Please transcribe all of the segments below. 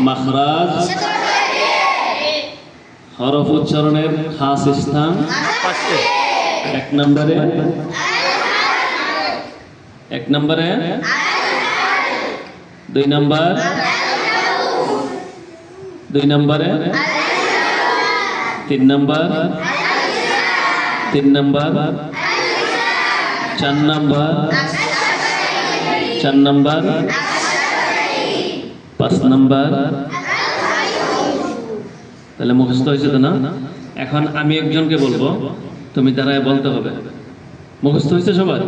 মাখরাজ, হরফ উচ্চারণের খাস স্থান। এক নম্বরে দুই নম্বরে 3 নম্বর 4 নম্বর 4 নম্বর 5 নম্বর। তাহলে মুখস্থ হয়েছে তো না? এখন আমি একজনকে বলবো, তুমি দাঁড়ায় বলতে হবে। মুখস্থ হয়েছে সবার?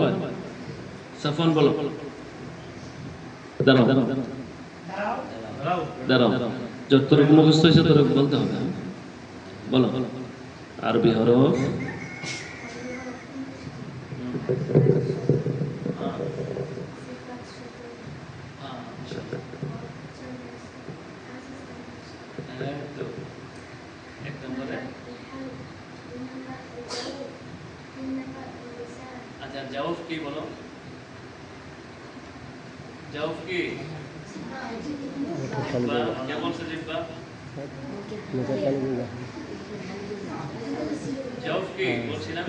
সাফওয়ান বলো। দাঁড়াও দাঁড়াও, যতটুকু মুখস্থ হয়েছে ততটুকু বলতে হবে। বলো। আরবি হরফ, আচ্ছা জাওফ কি বলো? জাওফ কি? কেমন সে জিব্বা? জাওফ কি বলছিলাম?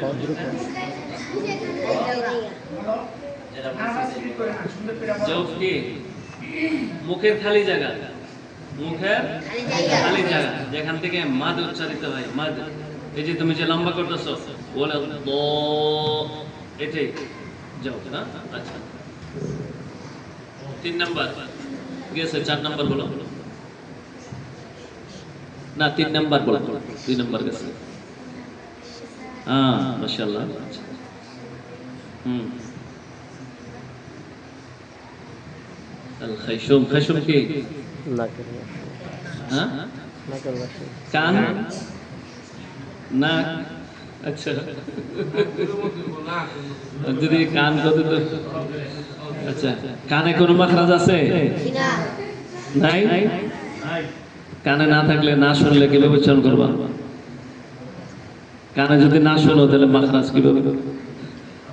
জাওফ কি? মুখের খালি জায়গা, মুখের খালি জায়গা যেখান থেকে মাদ উচ্চারিত হয়। মাদ, এই যে তুমি যে লম্বা করতেছো বলে দ, এটাই জাওফ না? আচ্ছা 3 নম্বর গেছে, 4 নম্বর বলো। না 3 নম্বর বলো, 2 নম্বর গেছে। হ্যাঁ মাশাআল্লাহ। আল খাইশুম, খাইশুম কি? হ্যাঁ কান, নাক। আচ্ছা যদি কান কত তো, আচ্ছা কানে কোনো মাখরাজ আছে? নাই। কানে না থাকলে, না শুনলে কিভাবে উচ্চারণ করবা? কানে যদি না শোনো তাহলে মাখরাজ কিভাবে?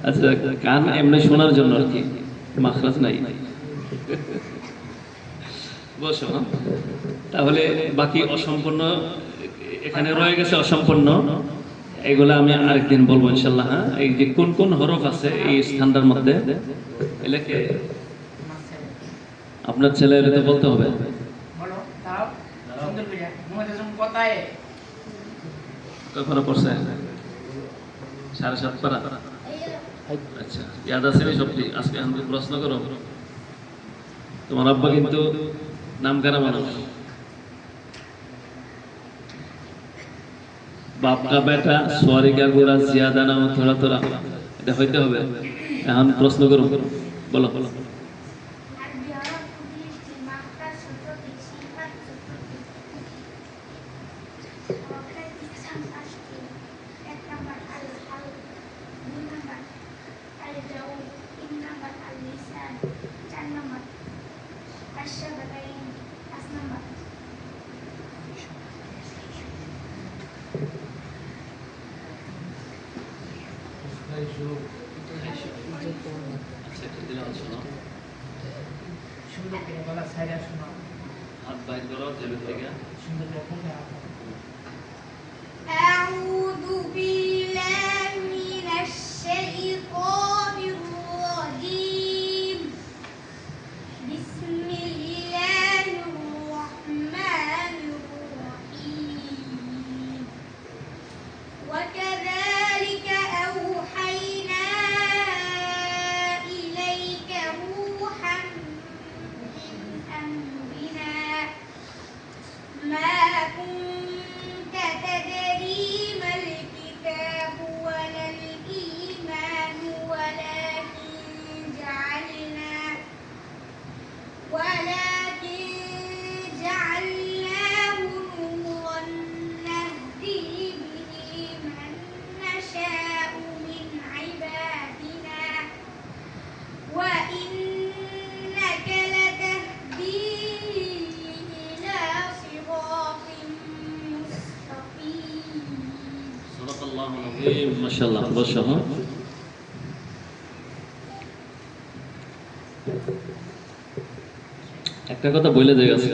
আচ্ছা কান এমনি শোনার জন্য আর কি, মাখরাজ নাই। বসো। তাহলে বাকি অসম্পূর্ণ এখানে রয়ে গেছে, অসম্পূর্ণ। এগুলো আমি আরেকদিন বলবো ইনশাল্লাহ। হ্যাঁ, এই যে কোন কোন হরফ আছে এই স্থানটার মধ্যে, এলাকে আপনার ছেলে এলে তো বলতে হবে। কয় পারা পড়ছে? 7.5 পারা। আচ্ছা ইয়াদ আছে সবটি? আজকে আমি প্রশ্ন করো। তোমার আব্বা কিন্তু নাম কারা মানুষ, बाप का बेटा सॉरी का गुड़ा ज्यादा ना हो थोड़ा थोड़ा, এটা হইতে হবে। এখন প্রশ্ন করো, বলো। أعوذ بالله من الشيطان الرجيم. بسم الله الرحمن الرحيم. وكذلك أوحينا إليك روحا من أمرنا ما كنت تدري ما الكتاب ولا الإيمان ولكن جعلناه نورا نهدي به من نشاء من عبادنا وإنك لتهدي إلى صراط مستقيم. صدق الله العظيم. ما شاء الله. বসো। একটা কথা বলে দিয়ে গেছে।